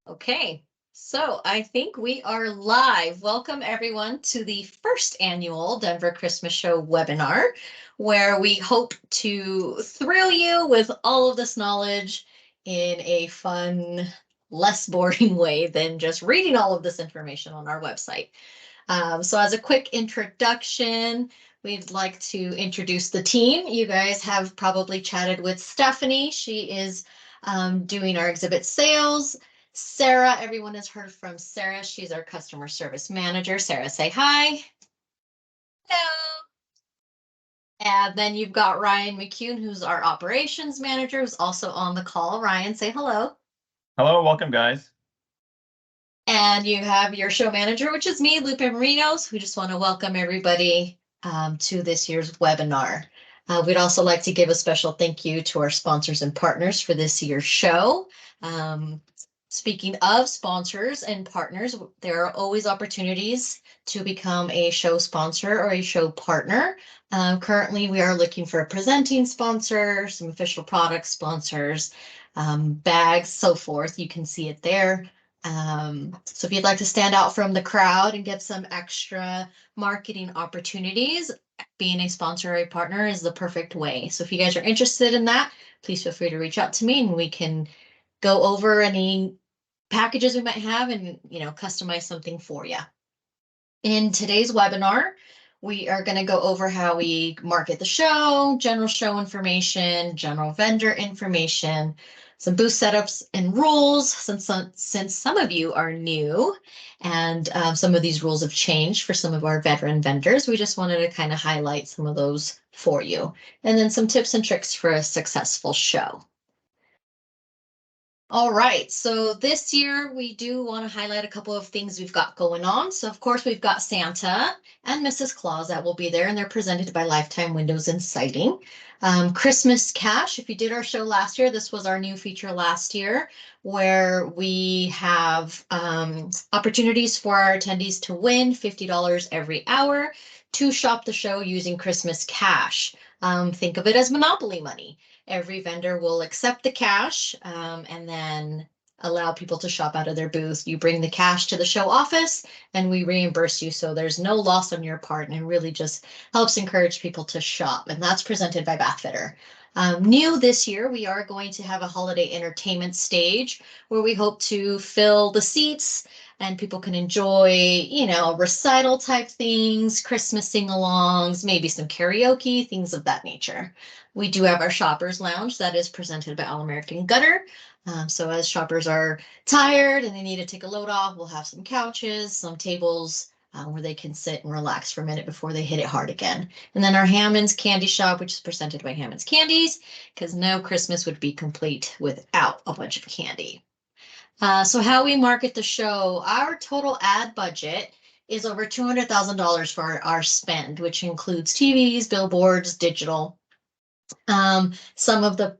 Okay, so I think we are live. Welcome everyone to the first annual Denver Christmas Show webinar, where we hope to thrill you with all of this knowledge in a fun, less boring way than just reading all of this information on our website. So as a quick introduction, we'd like to introduce the team. You guys have probably chatted with Stephanie. She is doing our exhibit sales. Sarah, everyone has heard from Sarah. She's our customer service manager. Sarah, say hi. Hello. And then you've got Ryan McCune, who's our operations manager, who's also on the call. Ryan, say hello. Hello, welcome guys. And you have your show manager, which is me, Lupe Marinos. We just want to welcome everybody to this year's webinar. We'd also like to give a special thank you to our sponsors and partners for this year's show. Speaking of sponsors and partners, there are always opportunities to become a show sponsor or a show partner. Currently, we are looking for a presenting sponsor, some official product sponsors, bags, so forth. You can see it there. So if you'd like to stand out from the crowd and get some extra marketing opportunities, being a sponsor or a partner is the perfect way. So if you guys are interested in that, please feel free to reach out to me and we can go over any packages we might have and, customize something for you. In today's webinar, we are going to go over how we market the show, general show information, general vendor information, some booth setups and rules, since some of you are new and some of these rules have changed for some of our veteran vendors. We just wanted to kind of highlight some of those for you. And then some tips and tricks for a successful show. All right, so this year we do want to highlight a couple of things we've got going on. So of course we've got Santa and Mrs. Claus that will be there, and they're presented by Lifetime Windows and Siding. Christmas Cash, if you did our show last year, this was our new feature last year, where we have opportunities for our attendees to win $50 every hour to shop the show using Christmas Cash. Think of it as Monopoly money. Every vendor will accept the cash and then allow people to shop out of their booth. You bring the cash to the show office and we reimburse you. So there's no loss on your part, and it really just helps encourage people to shop. And that's presented by Bathfitter. New this year, we are going to have a holiday entertainment stage where we hope to fill the seats and people can enjoy, recital type things, Christmas sing-alongs, maybe some karaoke, things of that nature. We do have our Shoppers Lounge that is presented by All American Gutter. So as shoppers are tired and they need to take a load off, we'll have some couches, some tables where they can sit and relax for a minute before they hit it hard again. And then our Hammond's Candy Shop, which is presented by Hammond's Candies, because no Christmas would be complete without a bunch of candy. So how we market the show, our total ad budget is over $200,000 for our spend, which includes TVs, billboards, digital. Some of the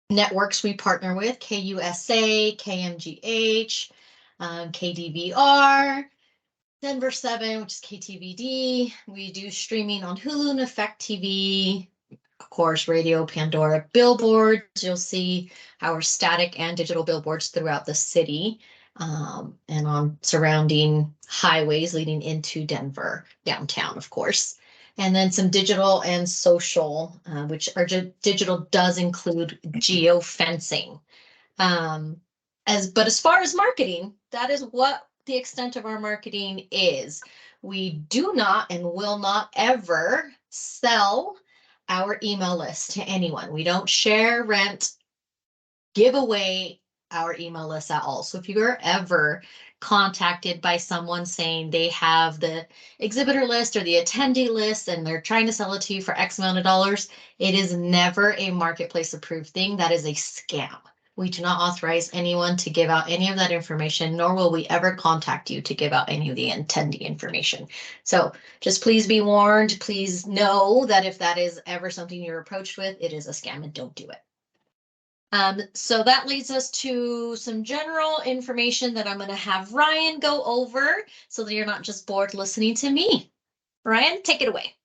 networks we partner with, KUSA, KMGH, KDVR, Denver 7, which is KTVD. We do streaming on Hulu and Effect TV, of course, radio, Pandora, billboards. You'll see our static and digital billboards throughout the city and on surrounding highways leading into Denver, downtown, of course. And then some digital and social, which our digital does include geofencing. But as far as marketing, that is what the extent of our marketing is. We do not and will not ever sell our email list to anyone. We don't share, rent, give away our email list at all. So if you are ever contacted by someone saying they have the exhibitor list or the attendee list and they're trying to sell it to you for X amount of dollars, it is never a marketplace approved thing. That is a scam. We do not authorize anyone to give out any of that information, nor will we ever contact you to give out any of the attendee information. So just please be warned. Please know that if that is ever something you're approached with, it is a scam and don't do it. So that leads us to some general information that I'm going to have Ryan go over so that you're not just bored listening to me. Ryan, take it away.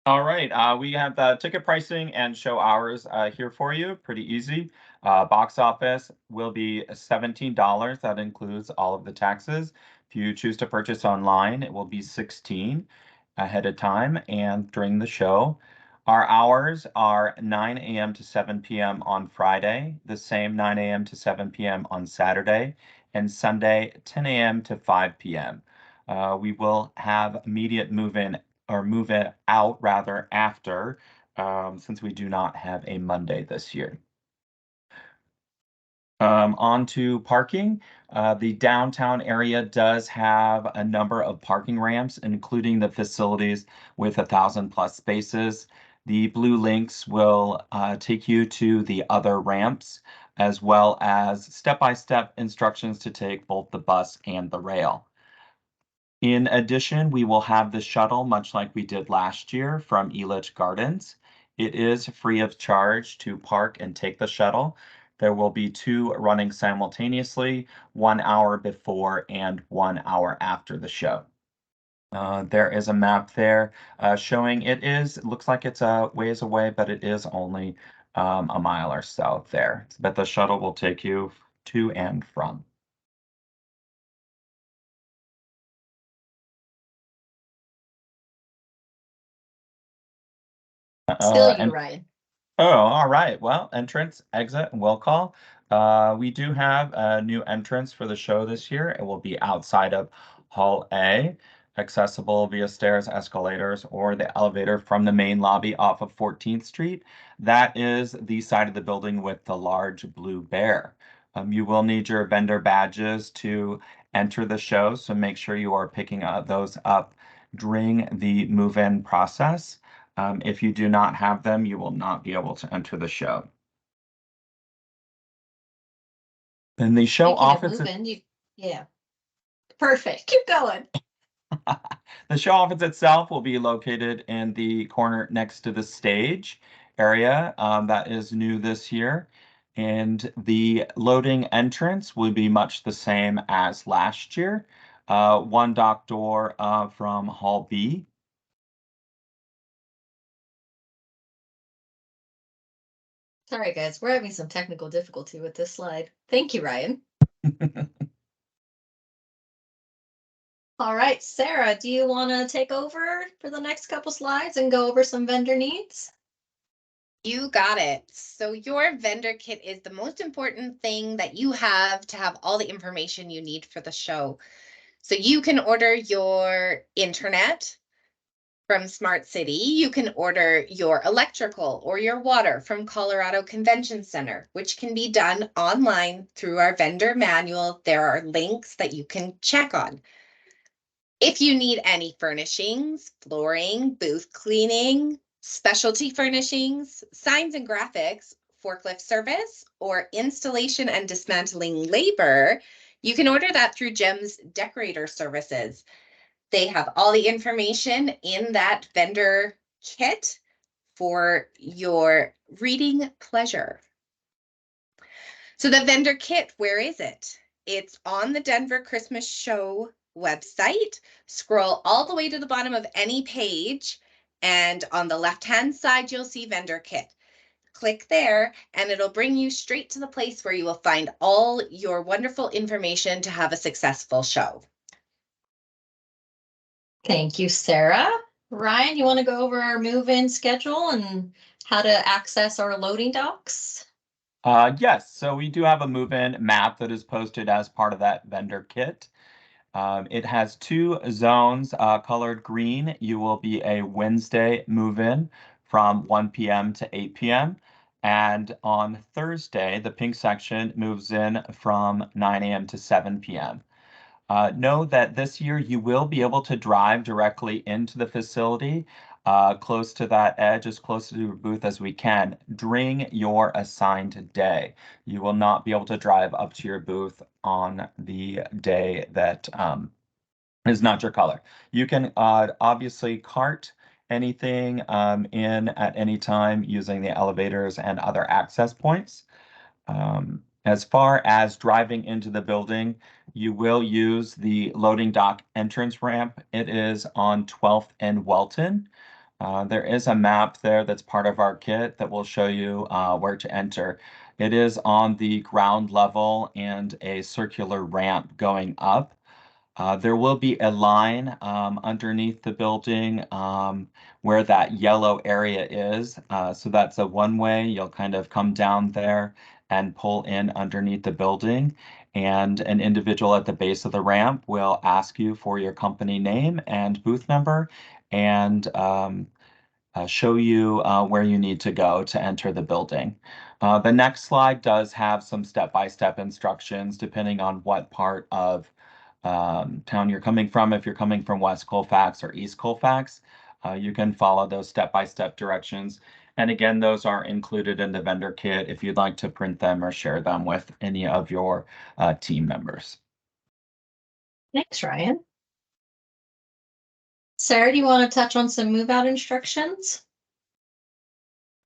All right, we have the ticket pricing and show hours here for you. Pretty easy. Box office will be $17. That includes all of the taxes. If you choose to purchase online, it will be $16 ahead of time and during the show. Our hours are 9 a.m. to 7 p.m. on Friday, the same 9 a.m. to 7 p.m. on Saturday, and Sunday 10 a.m. to 5 p.m. We will have immediate move-in or move it out rather after, since we do not have a Monday this year. On to parking. The downtown area does have a number of parking ramps, including the facilities with 1,000+ spaces. The blue links will take you to the other ramps, as well as step-by-step instructions to take both the bus and the rail. In addition, we will have the shuttle, much like we did last year, from Elitch Gardens. It is free of charge to park and take the shuttle. There will be 2 running simultaneously, 1 hour before and 1 hour after the show. There is a map there showing it looks like it's a ways away, but it is only a mile or so there. But the shuttle will take you to and from. Still you, And Ryan. Oh, all right. Well, entrance, exit, and will call. We do have a new entrance for the show this year. It will be outside of Hall A, accessible via stairs, escalators, or the elevator from the main lobby off of 14th Street. That is the side of the building with the large blue bear. You will need your vendor badges to enter the show, so make sure you are picking those up during the move-in process. If you do not have them, you will not be able to enter the show. And the show Speaking of office, moving, yeah. Perfect. Keep going. the show office itself will be located in the corner next to the stage area. That is new this year. And the loading entrance will be much the same as last year. One dock door from Hall B. Sorry, guys. We're having some technical difficulty with this slide. Thank you, Ryan. All right, Sarah, do you want to take over for the next couple slides and go over some vendor needs? You got it. So your vendor kit is the most important thing that you have to have all the information you need for the show. So you can order your internet from Smart City. You can order your electrical or your water from Colorado Convention Center, which can be done online through our vendor manual. There are links that you can check on. If you need any furnishings, flooring, booth cleaning, specialty furnishings, signs and graphics, forklift service, or installation and dismantling labor, you can order that through GEMS Decorator Services. They have all the information in that vendor kit for your reading pleasure. So the vendor kit, where is it? It's on the Denver Christmas Show website. Scroll all the way to the bottom of any page, and on the left-hand side, you'll see vendor kit. Click there, and it'll bring you straight to the place where you will find all your wonderful information to have a successful show. Thank you, Sarah. Ryan, you want to go over our move-in schedule and how to access our loading docks? Yes, so we do have a move-in map that is posted as part of that vendor kit. It has 2 zones, colored green. You will be a Wednesday move-in from 1 p.m. to 8 p.m. And on Thursday, the pink section moves in from 9 a.m. to 7 p.m. Know that this year you will be able to drive directly into the facility, close to that edge, as close to your booth as we can, during your assigned day. You will not be able to drive up to your booth on the day that is not your color. You can obviously cart anything in at any time using the elevators and other access points. As far as driving into the building, you will use the loading dock entrance ramp. It is on 12th and Welton. There is a map there that's part of our kit that will show you where to enter. It is on the ground level and a circular ramp going up. There will be a line underneath the building where that yellow area is. So that's a one-way. You'll kind of come down there and pull in underneath the building. And an individual at the base of the ramp will ask you for your company name and booth number and show you where you need to go to enter the building. The next slide does have some step-by-step instructions depending on what part of town you're coming from. If you're coming from West Colfax or East Colfax, you can follow those step-by-step directions. And again, those are included in the vendor kit if you'd like to print them or share them with any of your team members. Thanks, Ryan. Sarah, do you want to touch on some move out instructions?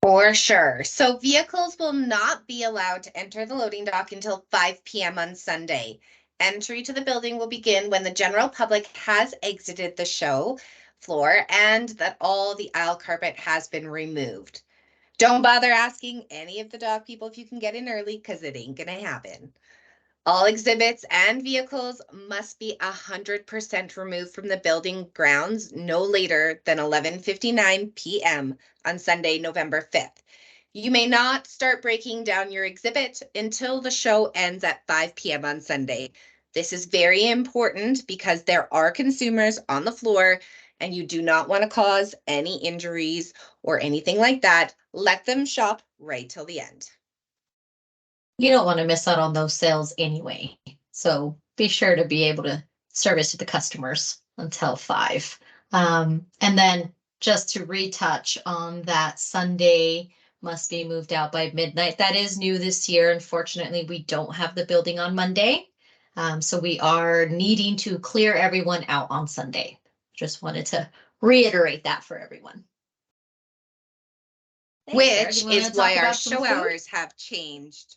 For sure. So vehicles will not be allowed to enter the loading dock until 5 p.m. on Sunday. Entry to the building will begin when the general public has exited the show floor and that all the aisle carpet has been removed. Don't bother asking any of the dock people if you can get in early because it ain't gonna happen. All exhibits and vehicles must be 100% removed from the building grounds no later than 11:59 p.m. on Sunday, November 5th. You may not start breaking down your exhibit until the show ends at 5 p.m. on Sunday. This is very important because there are consumers on the floor and you do not want to cause any injuries or anything like that. Let them shop right till the end. You don't want to miss out on those sales anyway. So be sure to be able to service to the customers until 5. And then just to retouch on that, Sunday must be moved out by midnight. That is new this year. Unfortunately, we don't have the building on Monday. So we are needing to clear everyone out on Sunday. Just wanted to reiterate that for everyone. Thanks, Sarah. Which Do you wanna is talk why our about some show food? hours have changed.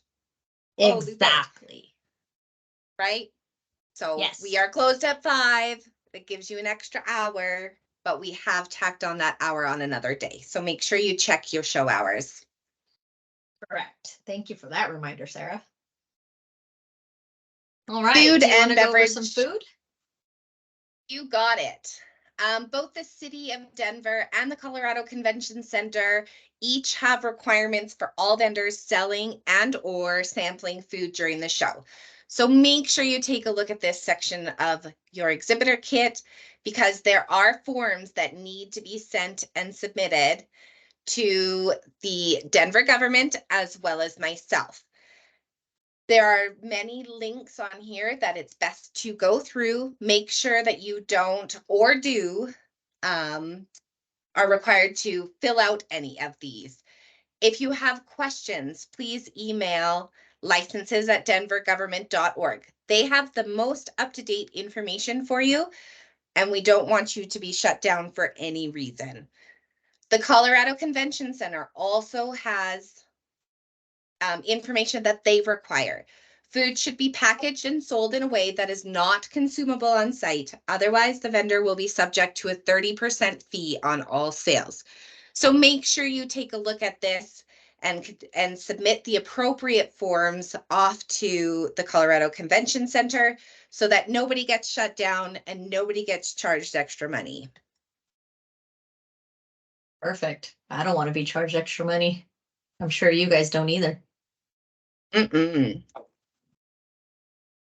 Oh, they did. Exactly. Right? So Yes. we are closed at 5. That gives you an extra hour, but we have tacked on that hour on another day. So make sure you check your show hours. Correct. Thank you for that reminder, Sarah. All right. Food Do you and wanna go over beverage. some food? You got it. Both the City of Denver and the Colorado Convention Center each have requirements for all vendors selling and or sampling food during the show. So make sure you take a look at this section of your exhibitor kit because there are forms that need to be sent and submitted to the Denver government as well as myself. There are many links on here that it's best to go through. Make sure that you don't or do are required to fill out any of these. If you have questions, please email licenses@denvergovernment.org. They have the most up-to-date information for you, and we don't want you to be shut down for any reason. The Colorado Convention Center also has information that they require. Food should be packaged and sold in a way that is not consumable on site. Otherwise, the vendor will be subject to a 30% fee on all sales. So make sure you take a look at this and submit the appropriate forms off to the Colorado Convention Center so that nobody gets shut down and nobody gets charged extra money. Perfect. I don't want to be charged extra money. I'm sure you guys don't either.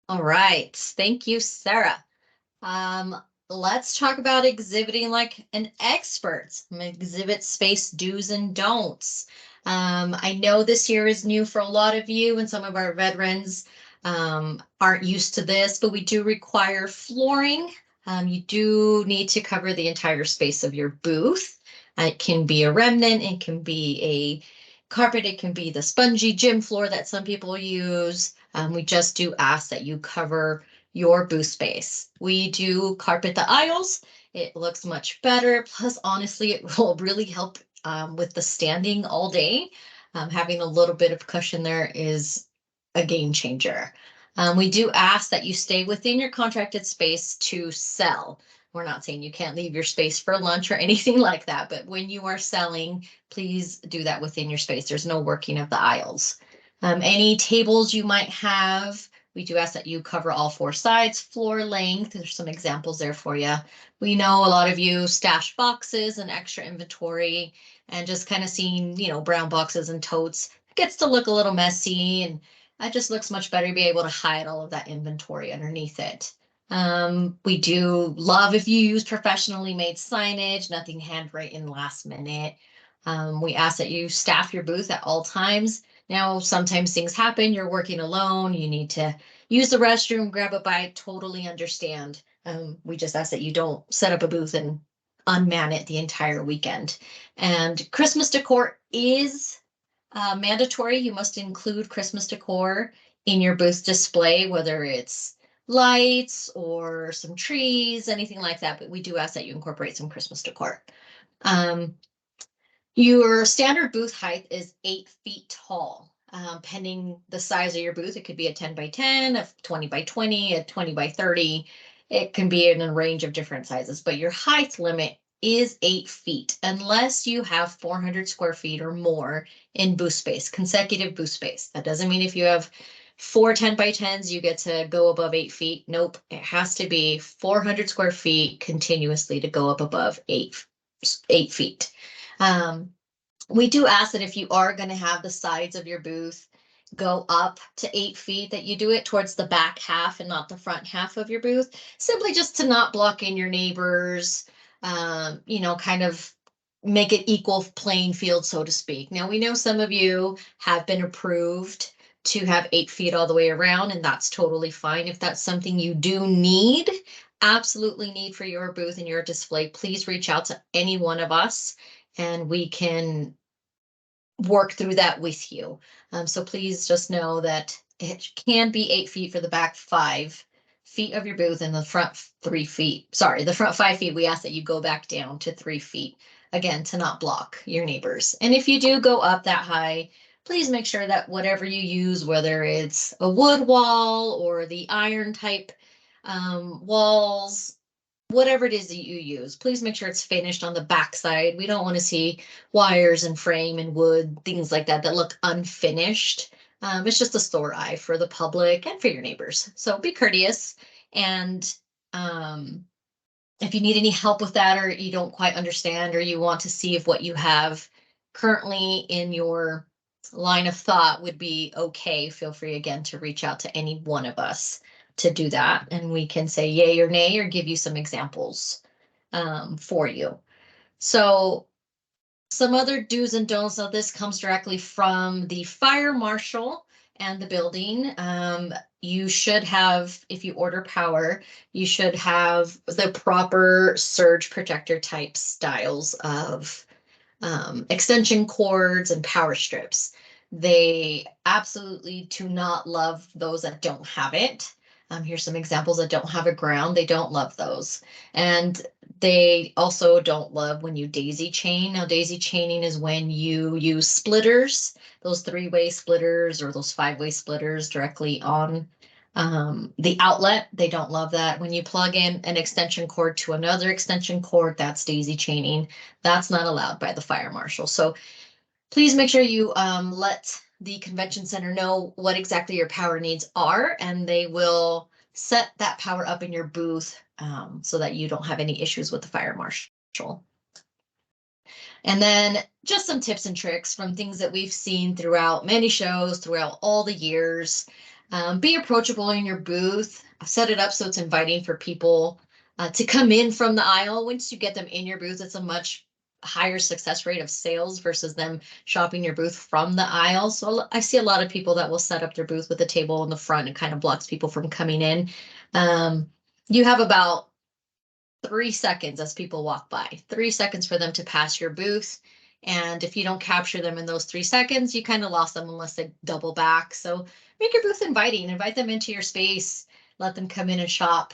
All right. Thank you, Sarah. Let's talk about exhibiting like an expert. Exhibit space do's and don'ts. I know this year is new for a lot of you and some of our veterans aren't used to this, but we do require flooring. You do need to cover the entire space of your booth. It can be a remnant, it can be a carpet, it can be the spongy gym floor that some people use. We just do ask that you cover your booth space. We do carpet the aisles. It looks much better. Plus, honestly, it will really help with the standing all day. Having a little bit of cushion there is a game changer. We do ask that you stay within your contracted space to sell. We're not saying you can't leave your space for lunch or anything like that, but when you are selling, please do that within your space. There's no working of the aisles. Any tables you might have, we do ask that you cover all 4 sides, floor length. There's some examples there for you. We know a lot of you stash boxes and extra inventory, and just kind of seeing, brown boxes and totes, it gets to look a little messy, and it just looks much better to be able to hide all of that inventory underneath it. We do love if you use professionally made signage, nothing handwritten last minute. We ask that you staff your booth at all times. Now, sometimes things happen, you're working alone, you need to use the restroom, grab a bite, totally understand. We just ask that you don't set up a booth and unman it the entire weekend. And Christmas decor is mandatory. You must include Christmas decor in your booth display, whether it's lights or some trees, anything like that. But we do ask that you incorporate some Christmas decor. Your standard booth height is 8 feet tall. Pending the size of your booth, it could be a 10 by 10, a 20 by 20, a 20 by 30. It can be in a range of different sizes, but your height limit is 8 feet unless you have 400 square feet or more in booth space, consecutive booth space. That doesn't mean if you have 4 10 by 10s, you get to go above 8 feet. Nope, it has to be 400 square feet continuously to go up above 8 feet. We do ask that if you are going to have the sides of your booth go up to 8 feet, that you do it towards the back half and not the front half of your booth, simply just to not block in your neighbors, kind of make it equal playing field, so to speak. Now, we know some of you have been approved to have 8 feet all the way around, and that's totally fine. If that's something you do need, absolutely need for your booth and your display, please reach out to any one of us and we can work through that with you. So please just know that it can be 8 feet for the back 5 feet of your booth, and the front 3 feet. Sorry, the front 5 feet, we ask that you go back down to 3 feet, again, to not block your neighbors. And if you do go up that high, please make sure that whatever you use, whether it's a wood wall or the iron type walls, whatever it is that you use, please make sure it's finished on the backside. We don't want to see wires and frame and wood, things like that look unfinished. It's just a sore eye for the public and for your neighbors. So be courteous. And if you need any help with that, or you don't quite understand, or you want to see if what you have currently in your line of thought would be okay, feel free again to reach out to any one of us to do that, and we can say yay or nay or give you some examples for you. So some other do's and don'ts. Now, this comes directly from the fire marshal and the building. You should have, if you order power, you should have the proper surge protector type styles of extension cords and power strips. They absolutely do not love those that don't have it. Here's some examples that don't have a ground. They don't love those. And they also don't love when you daisy chain. Now, daisy chaining is when you use splitters, those 3-way splitters or those 5-way splitters directly on the outlet. They don't love that. When you plug in an extension cord to another extension cord, that's daisy chaining. That's not allowed by the fire marshal. So please make sure you let the convention center know what exactly your power needs are, and they will set that power up in your booth so that you don't have any issues with the fire marshal. And then just some tips and tricks from things that we've seen throughout many shows, throughout all the years. Be approachable in your booth. Set it up so it's inviting for people to come in from the aisle. Once you get them in your booth, it's a much higher success rate of sales versus them shopping your booth from the aisle. So I see a lot of people that will set up their booth with a table in the front and kind of blocks people from coming in. You have about 3 seconds as people walk by, 3 seconds for them to pass your booth. And if you don't capture them in those 3 seconds, you kind of lost them unless they double back. So make your booth inviting, invite them into your space, let them come in and shop.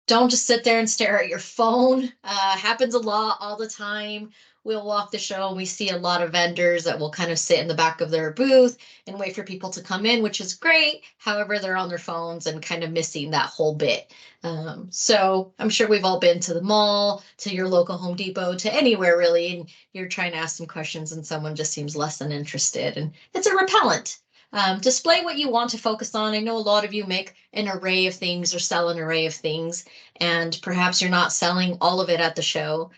Don't just sit there and stare at your phone. Happens a lot all the time. we'll walk the show and we see a lot of vendors that will kind of sit in the back of their booth and wait for people to come in, which is great. However, they're on their phones and kind of missing that whole bit. So I'm sure we've all been to the mall, to your local Home Depot, to anywhere really, and you're trying to ask some questions and someone just seems less than interested, and it's a repellent. Display what you want to focus on. I know a lot of you make an array of things or sell an array of things, and perhaps you're not selling all of it at the show.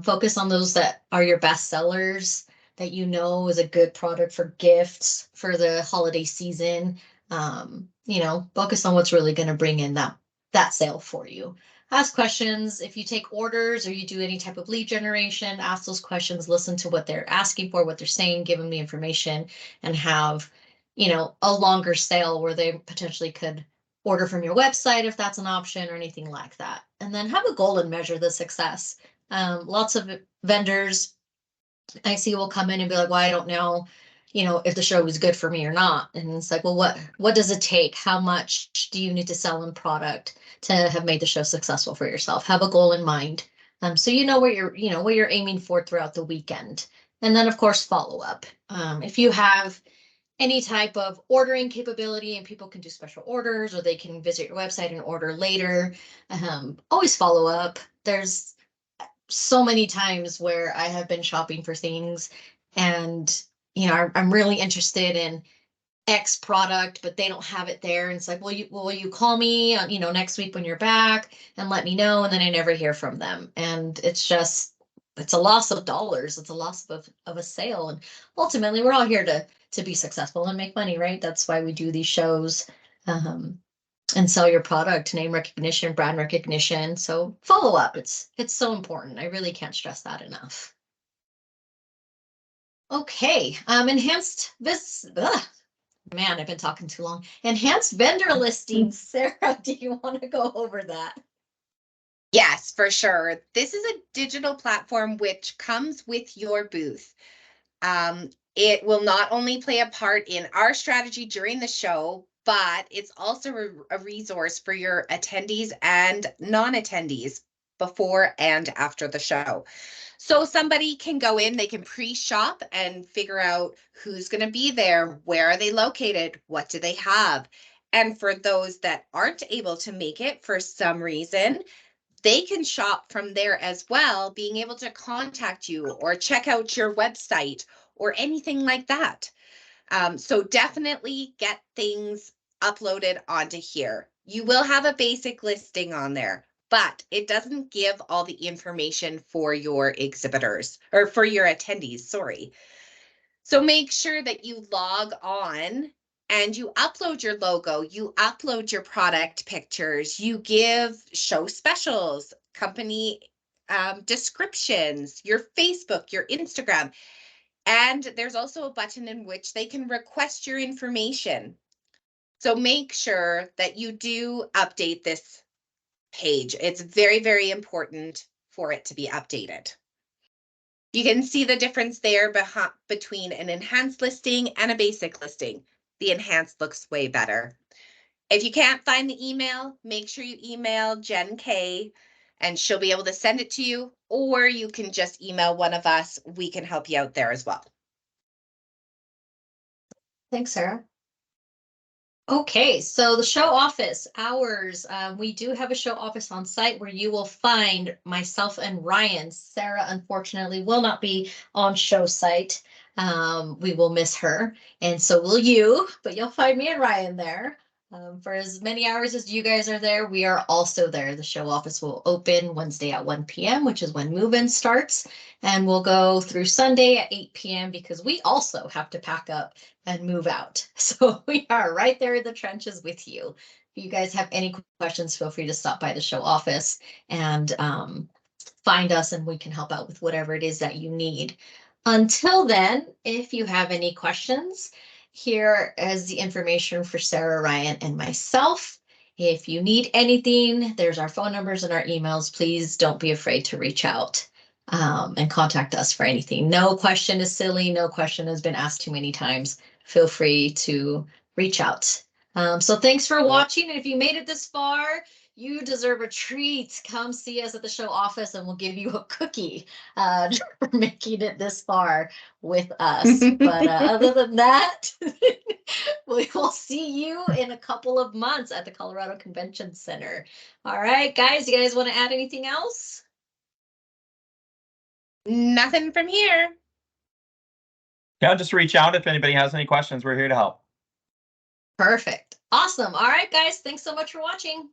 Focus on those that are your best sellers, that you know is a good product for gifts for the holiday season. Focus on what's really going to bring in that sale for you. Ask questions. If you take orders or you do any type of lead generation, ask those questions, listen to what they're asking for, what they're saying, give them the information, and have a longer sale where they potentially could order from your website if that's an option or anything like that. And then have a goal and measure the success. Lots of vendors I see will come in and be like, well, I don't know, if the show is good for me or not. And it's like, well, what does it take? How much do you need to sell in product to have made the show successful for yourself? Have a goal in mind. So what you're aiming for throughout the weekend. And then of course, follow up. If you have any type of ordering capability and people can do special orders or they can visit your website and order later, always follow up. There's so many times where I have been shopping for things and I'm really interested in X product, but they don't have it there. And it's like, will you call me on, next week when you're back and let me know? And then I never hear from them. And it's a loss of dollars. It's a loss of a sale. And ultimately we're all here to be successful and make money, right? That's why we do these shows, and sell your product, name recognition, brand recognition. So follow up. It's so important. I really can't stress that enough. Okay. Enhanced this. Man, I've been talking too long. Enhanced vendor listings. Sarah, do you want to go over that? Yes, for sure. This is a digital platform which comes with your booth. It will not only play a part in our strategy during the show, but it's also a resource for your attendees and non-attendees before and after the show. So somebody can go in, they can pre-shop and figure out who's going to be there, where are they located, what do they have? And for those that aren't able to make it for some reason, they can shop from there as well, being able to contact you or check out your website or anything like that. So definitely get things uploaded onto here. You will have a basic listing on there, but it doesn't give all the information for your exhibitors or for your attendees, sorry. So make sure that you log on and you upload your logo, you upload your product pictures, you give show specials, company descriptions, your Facebook, your Instagram. And there's also a button in which they can request your information. So make sure that you do update this page. It's very, very important for it to be updated. You can see the difference there between an enhanced listing and a basic listing. The enhanced looks way better. If you can't find the email, make sure you email Jen K and she'll be able to send it to you, or you can just email one of us. We can help you out there as well. Thanks, Sarah. Okay, so the show office hours, we do have a show office on site where you will find myself and Ryan. Sarah, unfortunately, will not be on show site. We will miss her, and so will you, but you'll find me and Ryan there. For as many hours as you guys are there, we are also there. The show office will open Wednesday at 1 p.m., which is when move-in starts, and we'll go through Sunday at 8 p.m. because we also have to pack up and move out. So we are right there in the trenches with you. If you guys have any questions, feel free to stop by the show office and find us, and we can help out with whatever it is that you need. Until then, if you have any questions, here is the information for Sarah, Ryan, and myself. If you need anything, there's our phone numbers and our emails. Please don't be afraid to reach out and contact us for anything. No question is silly. No question has been asked too many times. Feel free to reach out. So thanks for watching. And if you made it this far, you deserve a treat. Come see us at the show office and we'll give you a cookie for making it this far with us. But other than that, we will see you in a couple of months at the Colorado Convention Center. All right, guys, you guys want to add anything else? Nothing from here. Yeah, just reach out if anybody has any questions. We're here to help. Perfect. Awesome. All right, guys, thanks so much for watching.